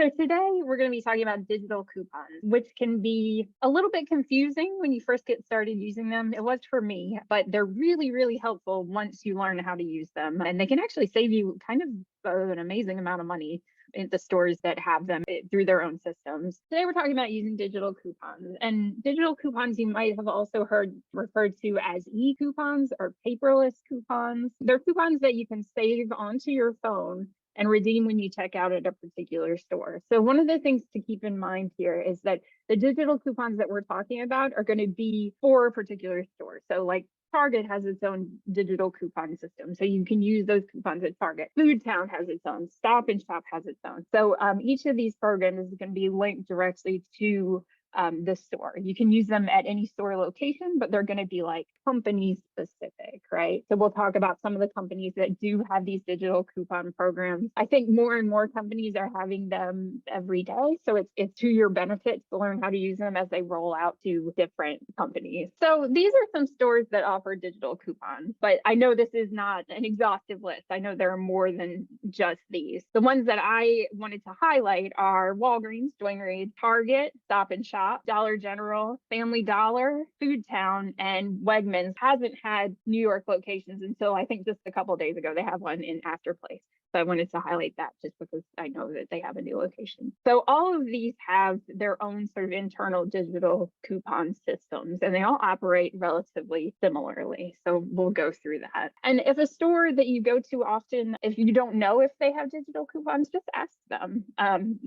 So today we're going to be talking about digital coupons, which can be a little bit confusing when you first get started using them. It was for me, but they're really, really helpful once you learn how to use them. And they can actually save you kind of an amazing amount of money in the stores that have them through their own systems. Today we're talking about using digital coupons, and digital coupons you might have also heard referred to as e-coupons or paperless coupons. They're coupons that you can save onto your phone and redeem when you check out at a particular store. So one of the things to keep in mind here is that the digital coupons that we're talking about are going to be for a particular store. So like Target has its own digital coupon system, so you can use those coupons at Target. Food Town has its own. Stop and Shop has its own. So each of these programs is going to be linked directly to the store. You can use them at any store location, but they're going to be like company specific, right? So we'll talk about some of the companies that do have these digital coupon programs. I think more and more companies are having them every day. So it's to your benefit to learn how to use them as they roll out to different companies. So these are some stores that offer digital coupons, but I know this is not an exhaustive list. I know there are more than just these. The ones that I wanted to highlight are Walgreens, Duane Reade, Target, Stop and Shop, Dollar General, Family Dollar, Food Town, and Wegmans hasn't had New York locations until I think just a couple of days ago. They have one in Astor Place. So I wanted to highlight that just because I know that they have a new location. So all of these have their own sort of internal digital coupon systems, and they all operate relatively similarly. So we'll go through that. And if a store that you go to often, if you don't know if they have digital coupons, just ask them.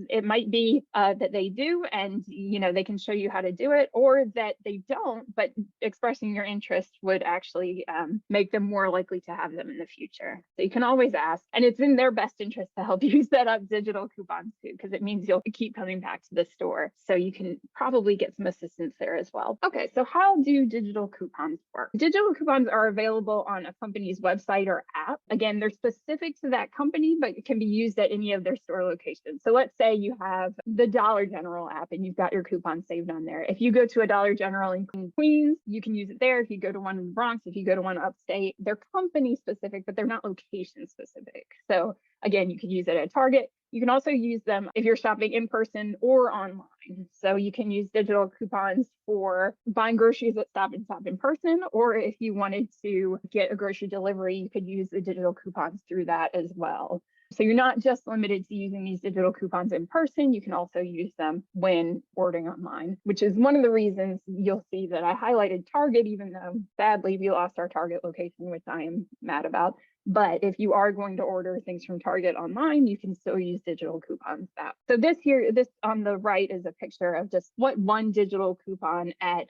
It might be that they do, and they can show you how to do it, or that they don't, but expressing your interest would actually make them more likely to have them in the future. So you can always ask, and it's in their best interest to help you set up digital coupons too, because it means you'll keep coming back to the store. So you can probably get some assistance there as well. Okay, so how do digital coupons work? Digital coupons are available on a company's website or app. Again, they're specific to that company, but it can be used at any of their store locations. So let's say you have the Dollar General app and you've got your coupon saved on there. If you go to a Dollar General in Queens, you can use it there. If you go to one in the Bronx, if you go to one upstate, they're company specific, but they're not location specific. So again, you can use it at Target. You can also use them if you're shopping in person or online. So you can use digital coupons for buying groceries at Stop and Shop in person, or if you wanted to get a grocery delivery, you could use the digital coupons through that as well. So you're not just limited to using these digital coupons in person, you can also use them when ordering online, which is one of the reasons you'll see that I highlighted Target, even though sadly we lost our Target location, which I am mad about. But if you are going to order things from Target online, you can still use digital coupons. So this on the right is a picture of just what one digital coupon at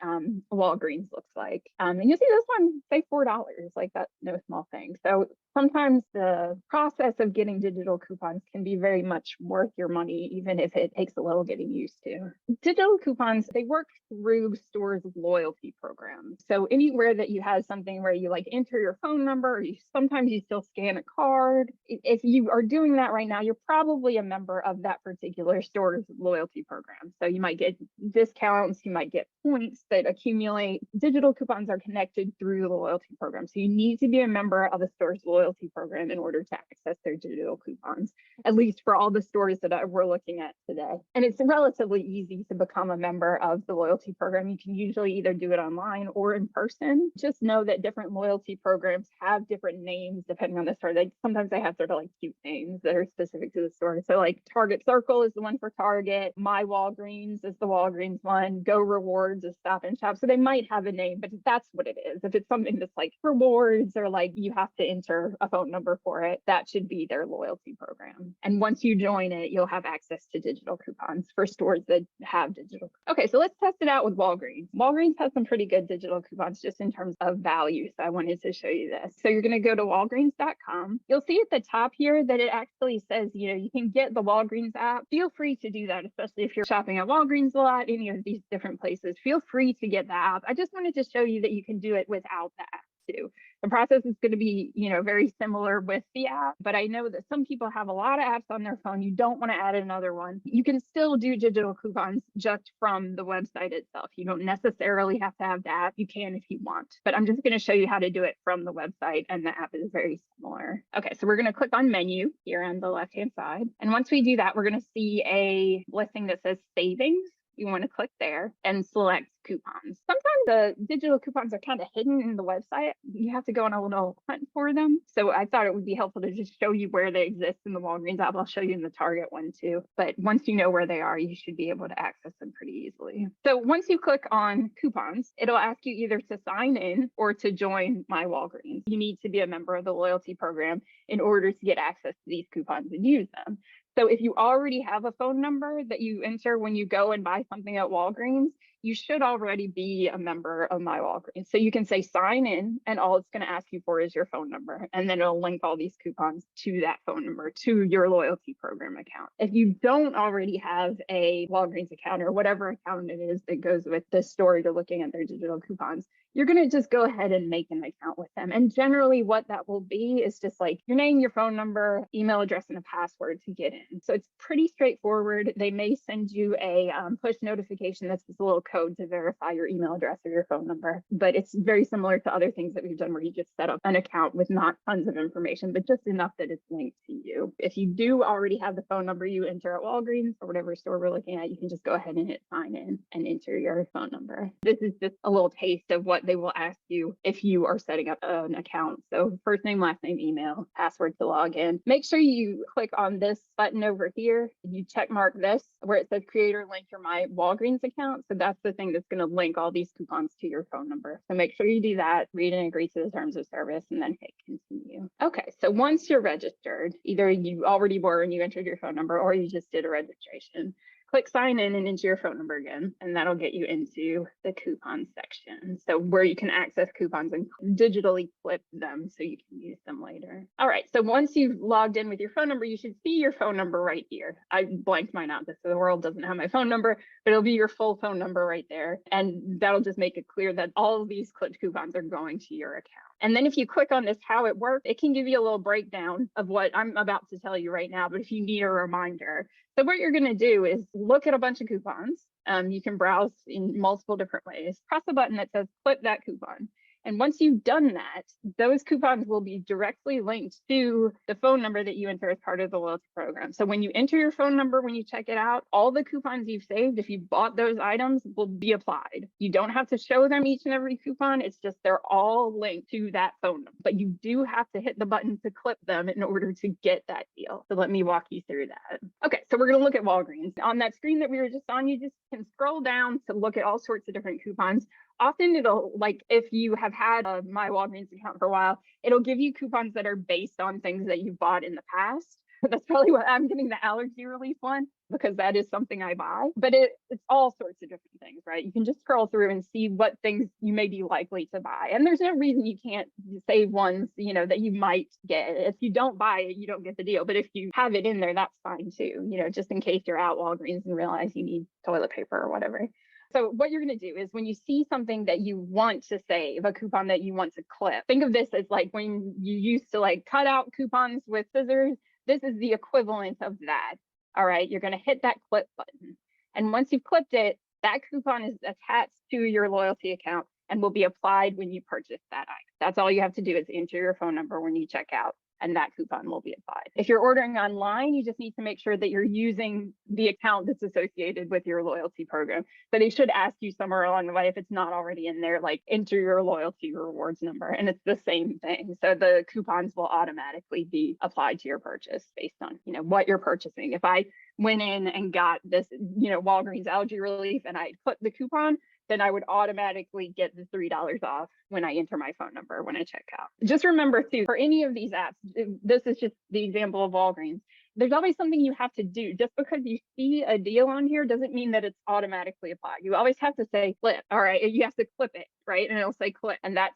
Walgreens looks like. And you'll see this one say $4, like that's no small thing. So sometimes the process of getting digital coupons can be very much worth your money, even if it takes a little getting used to. Digital coupons, they work through stores' loyalty programs. So anywhere that you have something where you like enter your phone number, or sometimes you still scan a card. If you are doing that right now, you're probably a member of that particular store's loyalty program. So you might get discounts, you might get points that accumulate. Digital coupons are connected through the loyalty program. So you need to be a member of a store's loyalty program in order to access their digital coupons, at least for all the stores that we're looking at today. And it's relatively easy to become a member of the loyalty program. You can usually either do it online or in person. Just know that different loyalty programs have different names depending on the store. Sometimes they have sort of like cute names that are specific to the store. So like Target Circle is the one for Target, My Walgreens is the Walgreens one, Go Rewards is Stop and Shop. So they might have a name, but that's what it is. If it's something that's like rewards or like you have to enter a phone number for it, that should be their loyalty program. And once you join it, you'll have access to digital coupons for stores that have digital. Okay, so let's test it out with Walgreens. Walgreens has some pretty good digital coupons just in terms of value. So I wanted to show you this. So you're going to go to Walgreens.com. You'll see at the top here that it actually says, you can get the Walgreens app. Feel free to do that, especially if you're shopping at Walgreens a lot, any of these different places. Feel free to get the app. I just wanted to show you that you can do it without the app. too. The process is going to be, very similar with the app, but I know that some people have a lot of apps on their phone. You don't want to add another one. You can still do digital coupons just from the website itself. You don't necessarily have to have the app. You can if you want, but I'm just going to show you how to do it from the website, and the app is very similar. Okay, so we're going to click on menu here on the left-hand side. And once we do that, we're going to see a listing that says savings. You want to click there and select coupons. Sometimes the digital coupons are kind of hidden in the website. You have to go on a little hunt for them. So I thought it would be helpful to just show you where they exist in the Walgreens app. I'll show you in the Target one too. But once you know where they are, you should be able to access them pretty easily. So once you click on coupons, it'll ask you either to sign in or to join My Walgreens. You need to be a member of the loyalty program in order to get access to these coupons and use them. So if you already have a phone number that you enter when you go and buy something at Walgreens, you should already be a member of My Walgreens. So you can say sign in, and all it's going to ask you for is your phone number. And then it'll link all these coupons to that phone number, to your loyalty program account. If you don't already have a Walgreens account or whatever account it is that goes with the store you're looking at their digital coupons, you're going to just go ahead and make an account with them. And generally what that will be is just like your name, your phone number, email address, and a password to get in. So it's pretty straightforward. They may send you a push notification that's just a little code to verify your email address or your phone number. But it's very similar to other things that we've done where you just set up an account with not tons of information, but just enough that it's linked to you. If you do already have the phone number you enter at Walgreens or whatever store we're looking at, you can just go ahead and hit sign in and enter your phone number. This is just a little taste of what they will ask you if you are setting up an account. So first name, last name, email, password to log in. Make sure you click on this button over here. You check mark this where it says create or link your My Walgreens account. So that's the thing that's going to link all these coupons to your phone number. So make sure you do that, read and agree to the terms of service, and then hit continue. Okay, so once you're registered, either you already were and you entered your phone number, or you just did a registration, click sign in and enter your phone number again, and that'll get you into the coupon section. So where you can access coupons and digitally clip them so you can use them later. All right, so once you've logged in with your phone number, you should see your phone number right here. I blanked mine out just so the world doesn't have my phone number, but it'll be your full phone number right there. And that'll just make it clear that all of these clipped coupons are going to your account. And then if you click on this, how it works, it can give you a little breakdown of what I'm about to tell you right now, but if you need a reminder. So what you're going to do is look at a bunch of coupons. You can browse in multiple different ways. Press a button that says clip that coupon. And once you've done that, those coupons will be directly linked to the phone number that you enter as part of the loyalty program. So when you enter your phone number, when you check it out, all the coupons you've saved, if you bought those items, will be applied. You don't have to show them each and every coupon. It's just they're all linked to that phone number. But you do have to hit the button to clip them in order to get that deal. So let me walk you through that. Okay, so we're going to look at Walgreens. On that screen that we were just on, you just can scroll down to look at all sorts of different coupons. Often it'll, like if you have had a My Walgreens account for a while, it'll give you coupons that are based on things that you've bought in the past. That's probably what I'm getting the allergy relief one, because that is something I buy. But it's all sorts of different things, right? You can just scroll through and see what things you may be likely to buy. And there's no reason you can't save ones, that you might get. If you don't buy it, you don't get the deal. But if you have it in there, that's fine too, just in case you're at Walgreens and realize you need toilet paper or whatever. So what you're going to do is when you see something that you want to save, a coupon that you want to clip, think of this as like when you used to like cut out coupons with scissors. This is the equivalent of that. All right, you're going to hit that clip button. And once you've clipped it, that coupon is attached to your loyalty account and will be applied when you purchase that item. That's all you have to do is enter your phone number when you check out, and that coupon will be applied. If you're ordering online, you just need to make sure that you're using the account that's associated with your loyalty program. So they should ask you somewhere along the way, if it's not already in there, like enter your loyalty rewards number, and it's the same thing. So the coupons will automatically be applied to your purchase based on, what you're purchasing. If I went in and got this, Walgreens allergy relief and I put the coupon, then I would automatically get the $3 off when I enter my phone number when I check out. Just remember too, for any of these apps, this is just the example of Walgreens. There's always something you have to do. Just because you see a deal on here doesn't mean that it's automatically applied. You always have to say clip. All right, you have to clip it, right? And it'll say clip, and that's,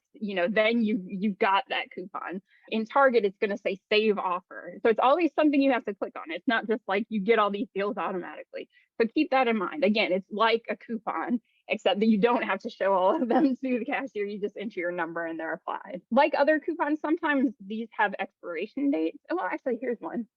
then you've got that coupon. In Target, it's going to say save offer. So it's always something you have to click on. It's not just like you get all these deals automatically. So keep that in mind. Again, it's like a coupon. except that you don't have to show all of them to the cashier. You just enter your number and they're applied. Like other coupons, sometimes these have expiration dates. Oh, well, actually, here's one.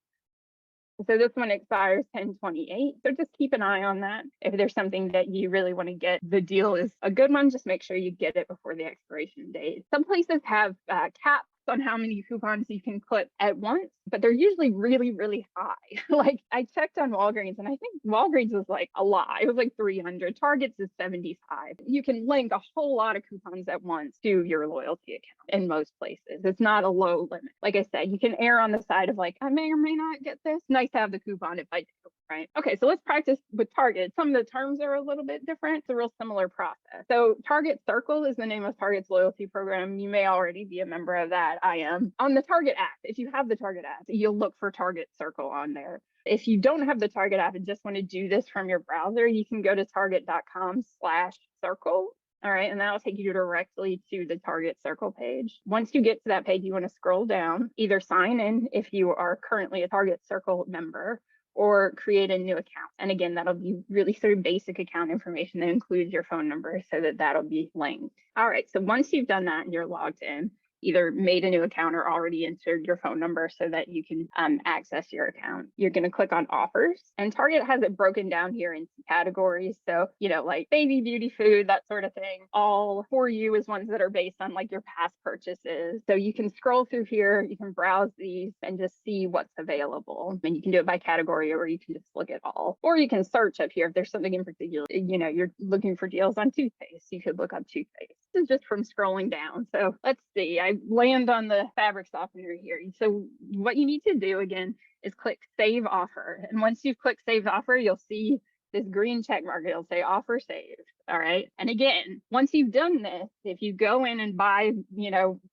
So this one expires 10/28. So just keep an eye on that. If there's something that you really want to get, the deal is a good one. Just make sure you get it before the expiration date. Some places have caps on how many coupons you can clip at once, but they're usually really, really high. Like I checked on Walgreens and I think Walgreens was like a lot. It was like 300. Target's is 75. You can link a whole lot of coupons at once to your loyalty account in most places. It's not a low limit. Like I said, you can err on the side of like, I may or may not get this. Nice to have the coupon if I do. Right. Okay, so let's practice with Target. Some of the terms are a little bit different. It's a real similar process. So Target Circle is the name of Target's loyalty program. You may already be a member of that. I am. On the Target app, if you have the Target app, you'll look for Target Circle on there. If you don't have the Target app and just want to do this from your browser, you can go to target.com/circle. All right, and that'll take you directly to the Target Circle page. Once you get to that page, you want to scroll down, either sign in if you are currently a Target Circle member, or create a new account. And again, that'll be really sort of basic account information that includes your phone number so that that'll be linked. All right, so once you've done that and you're logged in, either made a new account or already entered your phone number so that you can access your account, you're going to click on offers. And Target has it broken down here into categories. So, like baby, beauty, food, that sort of thing. All for you is ones that are based on like your past purchases. So you can scroll through here, you can browse these and just see what's available. And you can do it by category, or you can just look at all. Or you can search up here if there's something in particular. You're looking for deals on toothpaste. You could look up toothpaste. This is just from scrolling down. So let's see. I land on the fabric softener here. So what you need to do again is click save offer. And once you've clicked save offer, you'll see this green check mark. It'll say offer saved. All right. And again, once you've done this, if you go in and buy,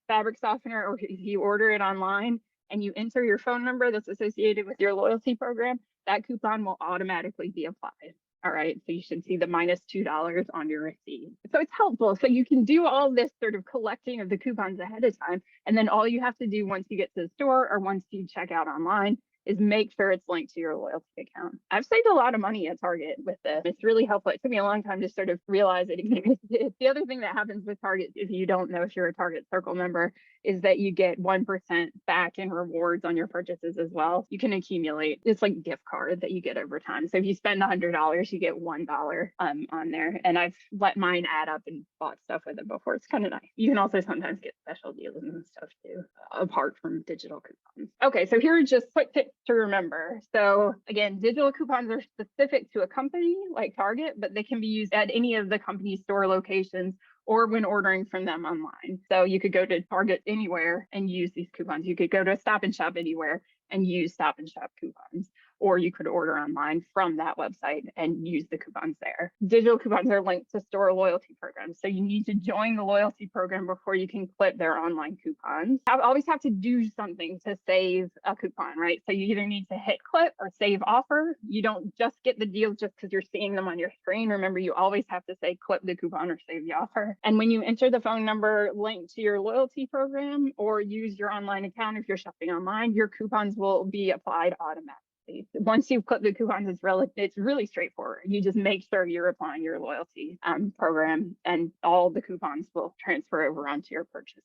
fabric softener, or if you order it online and you enter your phone number that's associated with your loyalty program, that coupon will automatically be applied. All right, so you should see the -$2 on your receipt. So it's helpful. So you can do all this sort of collecting of the coupons ahead of time. And then all you have to do once you get to the store or once you check out online is make sure it's linked to your loyalty account. I've saved a lot of money at Target with this. It's really helpful. It took me a long time to sort of realize it existed. The other thing that happens with Target, if you don't know if you're a Target Circle member, is that you get 1% back in rewards on your purchases as well. You can accumulate. It's like a gift card that you get over time. So if you spend $100, you get $1 on there. And I've let mine add up and bought stuff with it before. It's kind of nice. You can also sometimes get special deals and stuff too, apart from digital coupons. Okay, so here are just quick tips to remember. So again, digital coupons are specific to a company like Target, but they can be used at any of the company's store locations or when ordering from them online. So you could go to Target anywhere and use these coupons. You could go to a Stop and Shop anywhere and use Stop and Shop coupons, or you could order online from that website and use the coupons there. Digital coupons are linked to store loyalty programs. So you need to join the loyalty program before you can clip their online coupons. You always have to do something to save a coupon, right? So you either need to hit clip or save offer. You don't just get the deals just because you're seeing them on your screen. Remember, you always have to say clip the coupon or save the offer. And when you enter the phone number linked to your loyalty program or use your online account, if you're shopping online, your coupons will be applied automatically. Once you've clipped the coupons, it's really straightforward. You just make sure you're applying your loyalty program, and all the coupons will transfer over onto your purchases.